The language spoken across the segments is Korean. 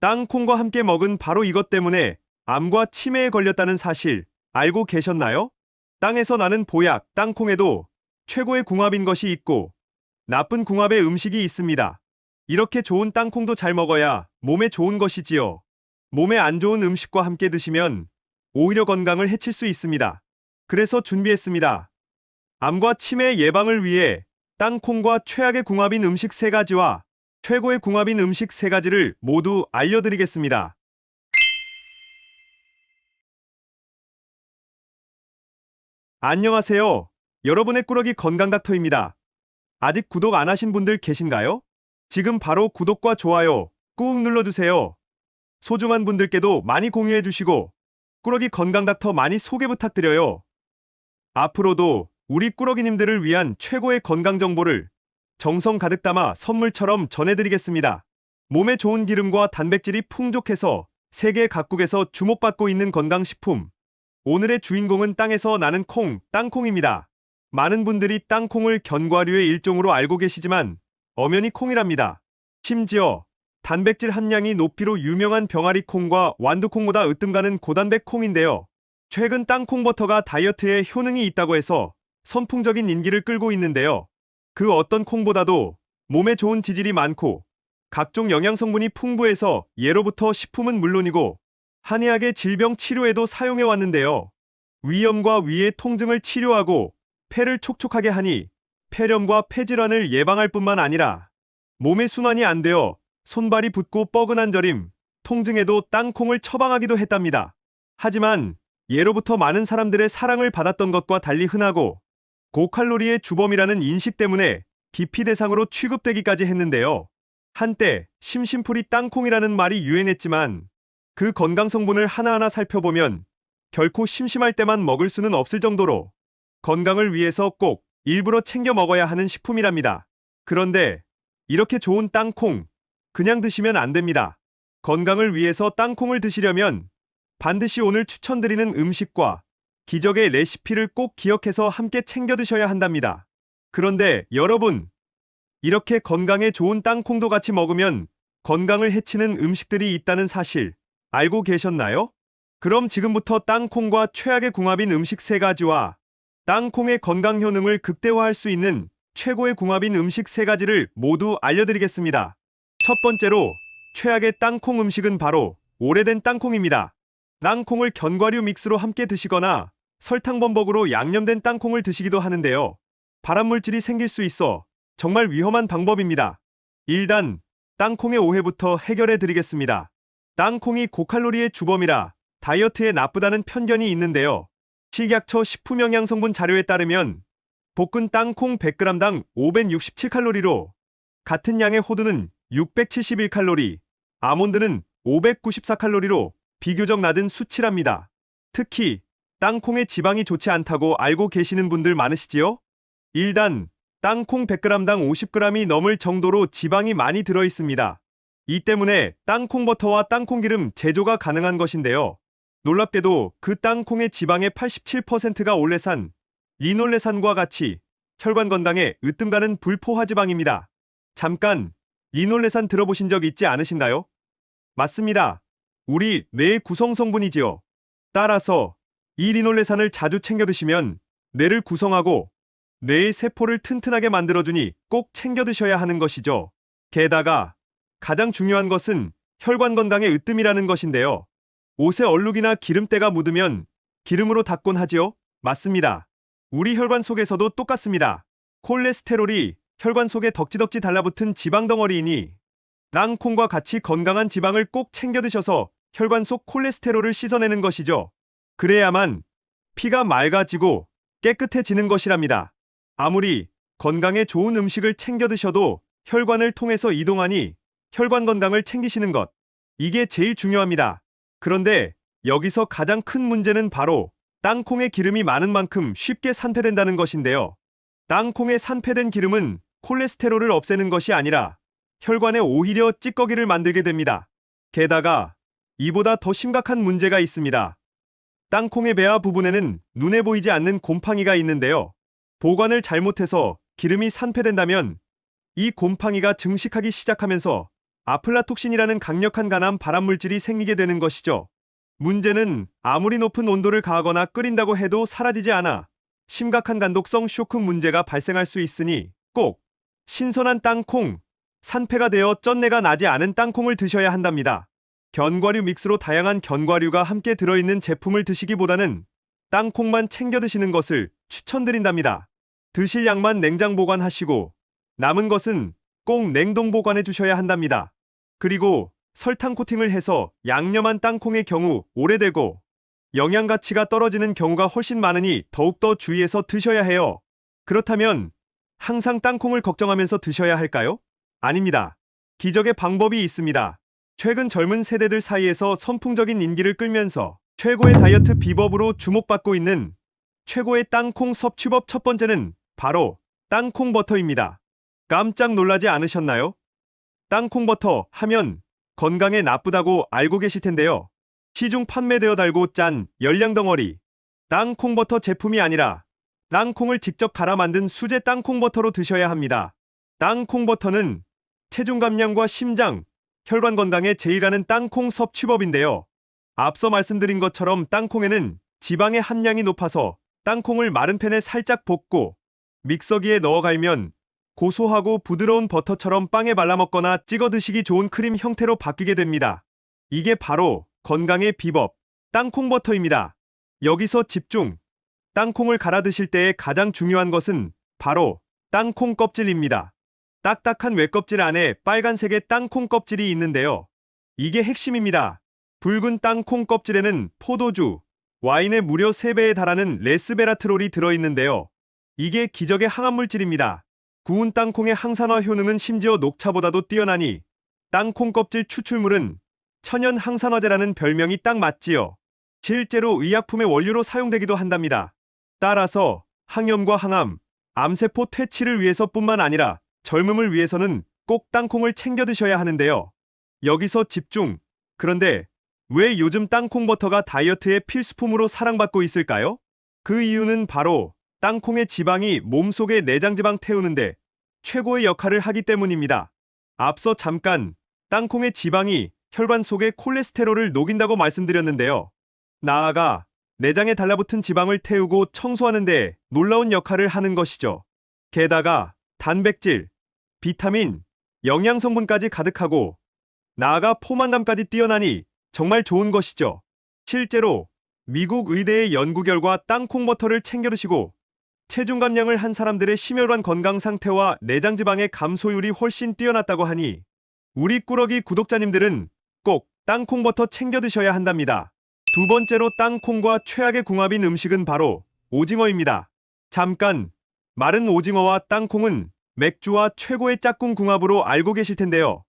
땅콩과 함께 먹은 바로 이것 때문에 암과 치매에 걸렸다는 사실 알고 계셨나요? 땅에서 나는 보약, 땅콩에도 최고의 궁합인 것이 있고 나쁜 궁합의 음식이 있습니다. 이렇게 좋은 땅콩도 잘 먹어야 몸에 좋은 것이지요. 몸에 안 좋은 음식과 함께 드시면 오히려 건강을 해칠 수 있습니다. 그래서 준비했습니다. 암과 치매 예방을 위해 땅콩과 최악의 궁합인 음식 3가지와 최고의 궁합인 음식 3가지를 모두 알려드리겠습니다. 안녕하세요. 여러분의 꾸러기 건강닥터입니다. 아직 구독 안 하신 분들 계신가요? 지금 바로 구독과 좋아요 꾹 눌러주세요. 소중한 분들께도 많이 공유해주시고 꾸러기 건강닥터 많이 소개 부탁드려요. 앞으로도 우리 꾸러기님들을 위한 최고의 건강 정보를 정성 가득 담아 선물처럼 전해드리겠습니다. 몸에 좋은 기름과 단백질이 풍족해서 세계 각국에서 주목받고 있는 건강식품. 오늘의 주인공은 땅에서 나는 콩, 땅콩입니다. 많은 분들이 땅콩을 견과류의 일종으로 알고 계시지만 엄연히 콩이랍니다. 심지어 단백질 함량이 높이로 유명한 병아리 콩과 완두콩보다 으뜸가는 고단백 콩인데요. 최근 땅콩 버터가 다이어트에 효능이 있다고 해서 선풍적인 인기를 끌고 있는데요. 그 어떤 콩보다도 몸에 좋은 지질이 많고 각종 영양성분이 풍부해서 예로부터 식품은 물론이고 한의학의 질병 치료에도 사용해 왔는데요. 위염과 위의 통증을 치료하고 폐를 촉촉하게 하니 폐렴과 폐질환을 예방할 뿐만 아니라 몸의 순환이 안 되어 손발이 붓고 뻐근한 저림, 통증에도 땅콩을 처방하기도 했답니다. 하지만 예로부터 많은 사람들의 사랑을 받았던 것과 달리 흔하고 고칼로리의 주범이라는 인식 때문에 기피 대상으로 취급되기까지 했는데요. 한때 심심풀이 땅콩이라는 말이 유행했지만 그 건강 성분을 하나하나 살펴보면 결코 심심할 때만 먹을 수는 없을 정도로 건강을 위해서 꼭 일부러 챙겨 먹어야 하는 식품이랍니다. 그런데 이렇게 좋은 땅콩, 그냥 드시면 안 됩니다. 건강을 위해서 땅콩을 드시려면 반드시 오늘 추천드리는 음식과 기적의 레시피를 꼭 기억해서 함께 챙겨 드셔야 한답니다. 그런데 여러분, 이렇게 건강에 좋은 땅콩도 같이 먹으면 건강을 해치는 음식들이 있다는 사실 알고 계셨나요? 그럼 지금부터 땅콩과 최악의 궁합인 음식 3가지와 땅콩의 건강 효능을 극대화할 수 있는 최고의 궁합인 음식 3가지를 모두 알려드리겠습니다. 첫 번째로 최악의 땅콩 음식은 바로 오래된 땅콩입니다. 땅콩을 견과류 믹스로 함께 드시거나 설탕 범벅으로 양념된 땅콩을 드시기도 하는데요. 발암물질이 생길 수 있어 정말 위험한 방법입니다. 일단 땅콩의 오해부터 해결해 드리겠습니다. 땅콩이 고칼로리의 주범이라 다이어트에 나쁘다는 편견이 있는데요. 식약처 식품영양성분 자료에 따르면 볶은 땅콩 100g당 567칼로리로 같은 양의 호두는 671칼로리, 아몬드는 594칼로리로 비교적 낮은 수치랍니다. 특히 땅콩의 지방이 좋지 않다고 알고 계시는 분들 많으시지요? 일단 땅콩 100g당 50g이 넘을 정도로 지방이 많이 들어있습니다. 이 때문에 땅콩 버터와 땅콩 기름 제조가 가능한 것인데요. 놀랍게도 그 땅콩의 지방의 87%가 올레산, 리놀레산과 같이 혈관 건강에 으뜸가는 불포화지방입니다. 잠깐, 리놀레산 들어보신 적 있지 않으신가요? 맞습니다. 우리 뇌의 구성 성분이지요. 따라서 이 리놀레산을 자주 챙겨 드시면 뇌를 구성하고 뇌의 세포를 튼튼하게 만들어주니 꼭 챙겨 드셔야 하는 것이죠. 게다가 가장 중요한 것은 혈관 건강에 으뜸이라는 것인데요. 옷에 얼룩이나 기름때가 묻으면 기름으로 닦곤 하지요? 맞습니다. 우리 혈관 속에서도 똑같습니다. 콜레스테롤이 혈관 속에 덕지덕지 달라붙은 지방 덩어리이니 땅콩과 같이 건강한 지방을 꼭 챙겨 드셔서 혈관 속 콜레스테롤을 씻어내는 것이죠. 그래야만 피가 맑아지고 깨끗해지는 것이랍니다. 아무리 건강에 좋은 음식을 챙겨 드셔도 혈관을 통해서 이동하니 혈관 건강을 챙기시는 것, 이게 제일 중요합니다. 그런데 여기서 가장 큰 문제는 바로 땅콩에 기름이 많은 만큼 쉽게 산패된다는 것인데요. 땅콩에 산패된 기름은 콜레스테롤을 없애는 것이 아니라 혈관에 오히려 찌꺼기를 만들게 됩니다. 게다가 이보다 더 심각한 문제가 있습니다. 땅콩의 배아 부분에는 눈에 보이지 않는 곰팡이가 있는데요. 보관을 잘못해서 기름이 산패된다면 이 곰팡이가 증식하기 시작하면서 아플라톡신이라는 강력한 간암 발암물질이 생기게 되는 것이죠. 문제는 아무리 높은 온도를 가하거나 끓인다고 해도 사라지지 않아 심각한 간독성 쇼크 문제가 발생할 수 있으니 꼭 신선한 땅콩, 산패가 되어 쩐내가 나지 않은 땅콩을 드셔야 한답니다. 견과류 믹스로 다양한 견과류가 함께 들어있는 제품을 드시기보다는 땅콩만 챙겨 드시는 것을 추천드린답니다. 드실 양만 냉장 보관하시고 남은 것은 꼭 냉동 보관해 주셔야 한답니다. 그리고 설탕 코팅을 해서 양념한 땅콩의 경우 오래되고 영양 가치가 떨어지는 경우가 훨씬 많으니 더욱더 주의해서 드셔야 해요. 그렇다면 항상 땅콩을 걱정하면서 드셔야 할까요? 아닙니다. 기적의 방법이 있습니다. 최근 젊은 세대들 사이에서 선풍적인 인기를 끌면서 최고의 다이어트 비법으로 주목받고 있는 최고의 땅콩 섭취법 첫 번째는 바로 땅콩 버터입니다. 깜짝 놀라지 않으셨나요? 땅콩 버터 하면 건강에 나쁘다고 알고 계실 텐데요. 시중 판매되어 달고 짠 열량 덩어리 땅콩 버터 제품이 아니라 땅콩을 직접 갈아 만든 수제 땅콩 버터로 드셔야 합니다. 땅콩 버터는 체중 감량과 심장, 혈관 건강에 제일하는 땅콩 섭취법인데요. 앞서 말씀드린 것처럼 땅콩에는 지방의 함량이 높아서 땅콩을 마른 팬에 살짝 볶고 믹서기에 넣어 갈면 고소하고 부드러운 버터처럼 빵에 발라 먹거나 찍어 드시기 좋은 크림 형태로 바뀌게 됩니다. 이게 바로 건강의 비법, 땅콩 버터입니다. 여기서 집중! 땅콩을 갈아 드실 때의 가장 중요한 것은 바로 땅콩 껍질입니다. 딱딱한 외껍질 안에 빨간색의 땅콩 껍질이 있는데요. 이게 핵심입니다. 붉은 땅콩 껍질에는 포도주, 와인의 무려 3배에 달하는 레스베라트롤이 들어있는데요. 이게 기적의 항암물질입니다. 구운 땅콩의 항산화 효능은 심지어 녹차보다도 뛰어나니 땅콩 껍질 추출물은 천연 항산화제라는 별명이 딱 맞지요. 실제로 의약품의 원료로 사용되기도 한답니다. 따라서 항염과 항암, 암세포 퇴치를 위해서뿐만 아니라 젊음을 위해서는 꼭 땅콩을 챙겨 드셔야 하는데요. 여기서 집중! 그런데 왜 요즘 땅콩 버터가 다이어트의 필수품으로 사랑받고 있을까요? 그 이유는 바로 땅콩의 지방이 몸속의 내장지방 태우는데 최고의 역할을 하기 때문입니다. 앞서 잠깐 땅콩의 지방이 혈관 속의 콜레스테롤을 녹인다고 말씀드렸는데요. 나아가 내장에 달라붙은 지방을 태우고 청소하는 데 놀라운 역할을 하는 것이죠. 게다가 단백질, 비타민, 영양 성분까지 가득하고 나아가 포만감까지 뛰어나니 정말 좋은 것이죠. 실제로 미국 의대의 연구 결과 땅콩 버터를 챙겨 드시고 체중 감량을 한 사람들의 심혈관 건강 상태와 내장 지방의 감소율이 훨씬 뛰어났다고 하니 우리 꾸러기 구독자님들은 꼭 땅콩 버터 챙겨 드셔야 한답니다. 두 번째로 땅콩과 최악의 궁합인 음식은 바로 오징어입니다. 잠깐, 마른 오징어와 땅콩은 맥주와 최고의 짝꿍 궁합으로 알고 계실 텐데요.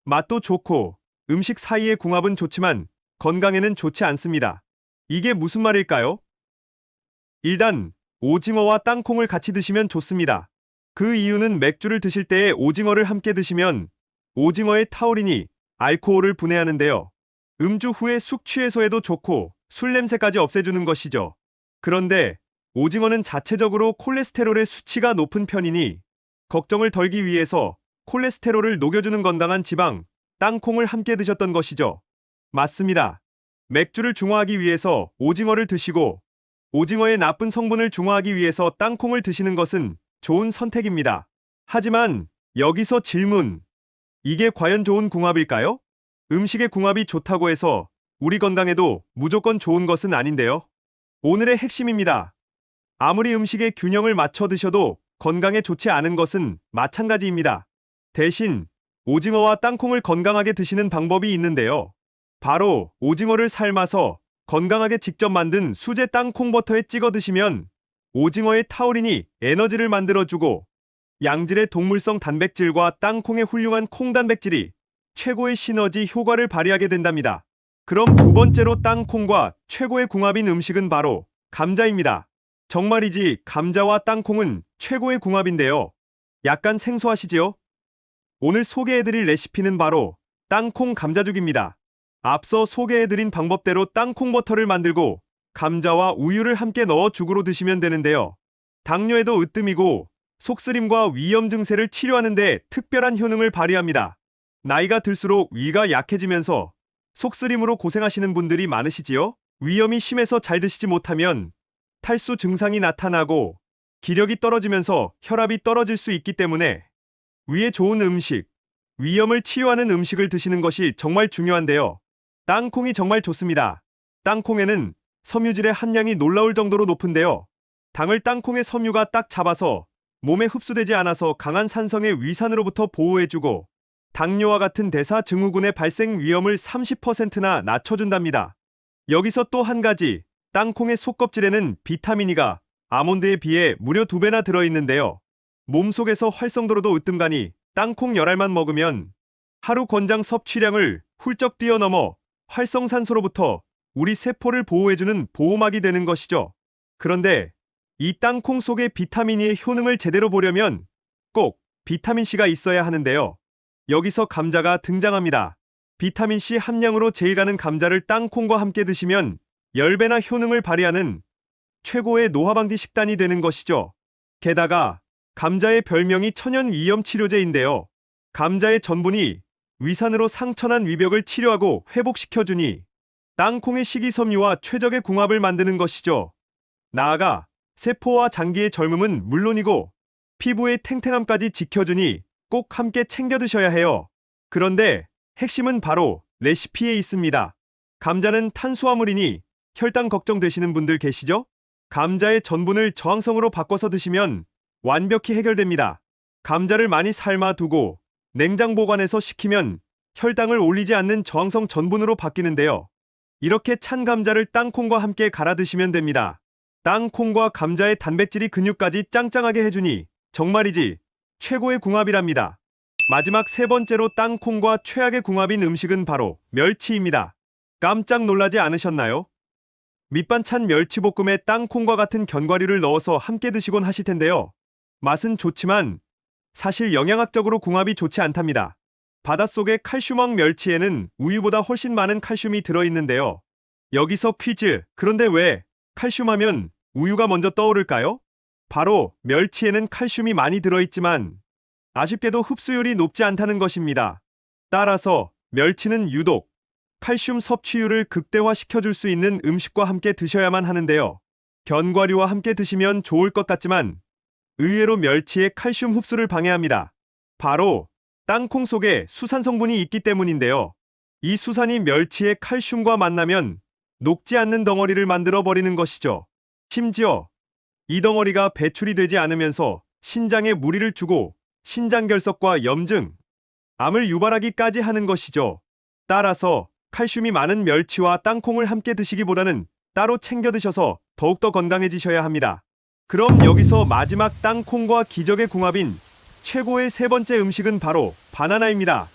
맛도 좋고 음식 사이의 궁합은 좋지만 건강에는 좋지 않습니다. 이게 무슨 말일까요? 일단 오징어와 땅콩을 같이 드시면 좋습니다. 그 이유는 맥주를 드실 때에 오징어를 함께 드시면 오징어의 타우린이 알코올을 분해하는데요. 음주 후에 숙취 해소에도 좋고 술 냄새까지 없애주는 것이죠. 그런데 오징어는 자체적으로 콜레스테롤의 수치가 높은 편이니 걱정을 덜기 위해서 콜레스테롤을 녹여주는 건강한 지방, 땅콩을 함께 드셨던 것이죠. 맞습니다. 맥주를 중화하기 위해서 오징어를 드시고 오징어의 나쁜 성분을 중화하기 위해서 땅콩을 드시는 것은 좋은 선택입니다. 하지만 여기서 질문. 이게 과연 좋은 궁합일까요? 음식의 궁합이 좋다고 해서 우리 건강에도 무조건 좋은 것은 아닌데요. 오늘의 핵심입니다. 아무리 음식의 균형을 맞춰 드셔도 건강에 좋지 않은 것은 마찬가지입니다. 대신 오징어와 땅콩을 건강하게 드시는 방법이 있는데요. 바로 오징어를 삶아서 건강하게 직접 만든 수제 땅콩 버터에 찍어 드시면 오징어의 타우린이 에너지를 만들어주고 양질의 동물성 단백질과 땅콩의 훌륭한 콩 단백질이 최고의 시너지 효과를 발휘하게 된답니다. 그럼 두 번째로 땅콩과 최고의 궁합인 음식은 바로 감자입니다. 정말이지 감자와 땅콩은 최고의 궁합인데요. 약간 생소하시지요? 오늘 소개해드릴 레시피는 바로 땅콩 감자죽입니다. 앞서 소개해드린 방법대로 땅콩 버터를 만들고 감자와 우유를 함께 넣어 죽으로 드시면 되는데요. 당뇨에도 으뜸이고 속쓰림과 위염 증세를 치료하는 데 특별한 효능을 발휘합니다. 나이가 들수록 위가 약해지면서 속쓰림으로 고생하시는 분들이 많으시지요? 위염이 심해서 잘 드시지 못하면 탈수 증상이 나타나고 기력이 떨어지면서 혈압이 떨어질 수 있기 때문에 위에 좋은 음식, 위염을 치유하는 음식을 드시는 것이 정말 중요한데요. 땅콩이 정말 좋습니다. 땅콩에는 섬유질의 함량이 놀라울 정도로 높은데요. 당을 땅콩의 섬유가 딱 잡아서 몸에 흡수되지 않아서 강한 산성의 위산으로부터 보호해주고 당뇨와 같은 대사증후군의 발생 위험을 30%나 낮춰준답니다. 여기서 또 한 가지, 땅콩의 속껍질에는 비타민 E가 아몬드에 비해 무려 2배나 들어있는데요. 몸속에서 활성도로도 으뜸가니 땅콩 열알만 먹으면 하루 권장 섭취량을 훌쩍 뛰어넘어 활성산소로부터 우리 세포를 보호해주는 보호막이 되는 것이죠. 그런데 이 땅콩 속의 비타민 E의 효능을 제대로 보려면 꼭 비타민 C가 있어야 하는데요. 여기서 감자가 등장합니다. 비타민 C 함량으로 제일 가는 감자를 땅콩과 함께 드시면 10배나 효능을 발휘하는 최고의 노화방지 식단이 되는 것이죠. 게다가 감자의 별명이 천연 위염 치료제인데요. 감자의 전분이 위산으로 상처난 위벽을 치료하고 회복시켜주니 땅콩의 식이섬유와 최적의 궁합을 만드는 것이죠. 나아가 세포와 장기의 젊음은 물론이고 피부의 탱탱함까지 지켜주니 꼭 함께 챙겨 드셔야 해요. 그런데 핵심은 바로 레시피에 있습니다. 감자는 탄수화물이니 혈당 걱정되시는 분들 계시죠? 감자의 전분을 저항성으로 바꿔서 드시면 완벽히 해결됩니다. 감자를 많이 삶아두고 냉장 보관해서 식히면 혈당을 올리지 않는 저항성 전분으로 바뀌는데요. 이렇게 찬 감자를 땅콩과 함께 갈아 드시면 됩니다. 땅콩과 감자의 단백질이 근육까지 짱짱하게 해주니 정말이지 최고의 궁합이랍니다. 마지막 세 번째로 땅콩과 최악의 궁합인 음식은 바로 멸치입니다. 깜짝 놀라지 않으셨나요? 밑반찬 멸치볶음에 땅콩과 같은 견과류를 넣어서 함께 드시곤 하실 텐데요. 맛은 좋지만 사실 영양학적으로 궁합이 좋지 않답니다. 바닷속의 칼슘왕 멸치에는 우유보다 훨씬 많은 칼슘이 들어있는데요. 여기서 퀴즈. 그런데 왜 칼슘 하면 우유가 먼저 떠오를까요? 바로 멸치에는 칼슘이 많이 들어있지만 아쉽게도 흡수율이 높지 않다는 것입니다. 따라서 멸치는 유독 칼슘 섭취율을 극대화시켜줄 수 있는 음식과 함께 드셔야만 하는데요. 견과류와 함께 드시면 좋을 것 같지만 의외로 멸치의 칼슘 흡수를 방해합니다. 바로 땅콩 속에 수산 성분이 있기 때문인데요. 이 수산이 멸치의 칼슘과 만나면 녹지 않는 덩어리를 만들어 버리는 것이죠. 심지어 이 덩어리가 배출이 되지 않으면서 신장에 무리를 주고 신장결석과 염증, 암을 유발하기까지 하는 것이죠. 따라서 칼슘이 많은 멸치와 땅콩을 함께 드시기보다는 따로 챙겨 드셔서 더욱더 건강해지셔야 합니다. 그럼 여기서 마지막 땅콩과 기적의 궁합인 최고의 세 번째 음식은 바로 바나나입니다.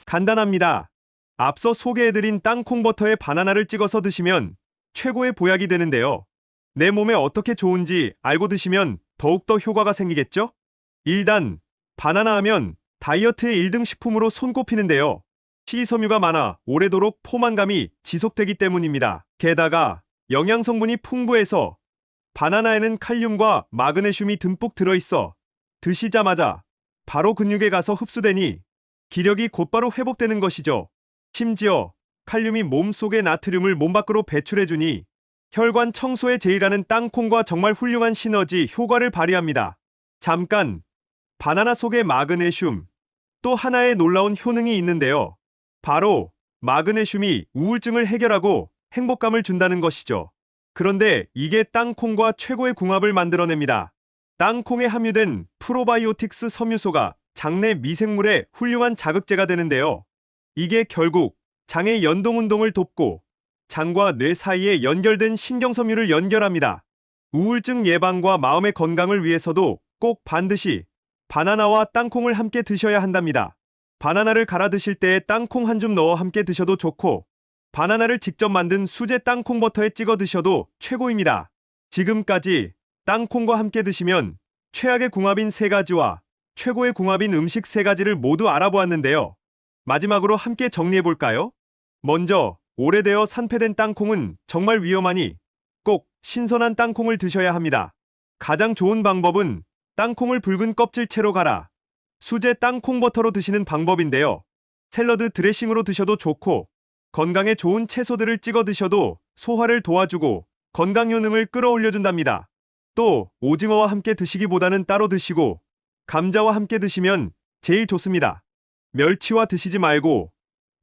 간단합니다. 앞서 소개해드린 땅콩 버터에 바나나를 찍어서 드시면 최고의 보약이 되는데요. 내 몸에 어떻게 좋은지 알고 드시면 더욱더 효과가 생기겠죠? 일단 바나나 하면 다이어트의 1등 식품으로 손꼽히는데요. 식이섬유가 많아 오래도록 포만감이 지속되기 때문입니다. 게다가 영양성분이 풍부해서 바나나에는 칼륨과 마그네슘이 듬뿍 들어있어 드시자마자 바로 근육에 가서 흡수되니 기력이 곧바로 회복되는 것이죠. 심지어 칼륨이 몸속의 나트륨을 몸 밖으로 배출해주니 혈관 청소에 제일하는 땅콩과 정말 훌륭한 시너지 효과를 발휘합니다. 잠깐, 바나나 속의 마그네슘, 또 하나의 놀라운 효능이 있는데요. 바로 마그네슘이 우울증을 해결하고 행복감을 준다는 것이죠. 그런데 이게 땅콩과 최고의 궁합을 만들어냅니다. 땅콩에 함유된 프로바이오틱스 섬유소가 장내 미생물의 훌륭한 자극제가 되는데요. 이게 결국 장의 연동운동을 돕고 장과 뇌 사이에 연결된 신경섬유를 연결합니다. 우울증 예방과 마음의 건강을 위해서도 꼭 반드시 바나나와 땅콩을 함께 드셔야 한답니다. 바나나를 갈아 드실 때에 땅콩 한 줌 넣어 함께 드셔도 좋고 바나나를 직접 만든 수제 땅콩 버터에 찍어 드셔도 최고입니다. 지금까지 땅콩과 함께 드시면 최악의 궁합인 세 가지와 최고의 궁합인 음식 세 가지를 모두 알아보았는데요. 마지막으로 함께 정리해볼까요? 먼저 오래되어 산패된 땅콩은 정말 위험하니 꼭 신선한 땅콩을 드셔야 합니다. 가장 좋은 방법은 땅콩을 붉은 껍질채로 갈아 수제 땅콩 버터로 드시는 방법인데요. 샐러드 드레싱으로 드셔도 좋고, 건강에 좋은 채소들을 찍어 드셔도 소화를 도와주고 건강 효능을 끌어올려준답니다. 또 오징어와 함께 드시기보다는 따로 드시고 감자와 함께 드시면 제일 좋습니다. 멸치와 드시지 말고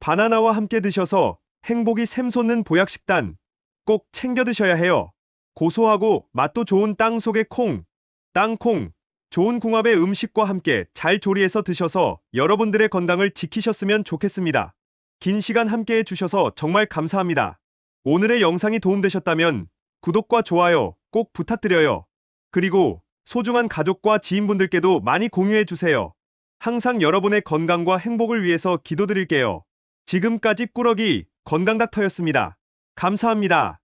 바나나와 함께 드셔서 행복이 샘솟는 보약식단 꼭 챙겨 드셔야 해요. 고소하고 맛도 좋은 땅 속의 콩, 땅콩, 좋은 궁합의 음식과 함께 잘 조리해서 드셔서 여러분들의 건강을 지키셨으면 좋겠습니다. 긴 시간 함께 해주셔서 정말 감사합니다. 오늘의 영상이 도움되셨다면 구독과 좋아요 꼭 부탁드려요. 그리고 소중한 가족과 지인분들께도 많이 공유해주세요. 항상 여러분의 건강과 행복을 위해서 기도드릴게요. 지금까지 꾸러기 건강닥터였습니다. 감사합니다.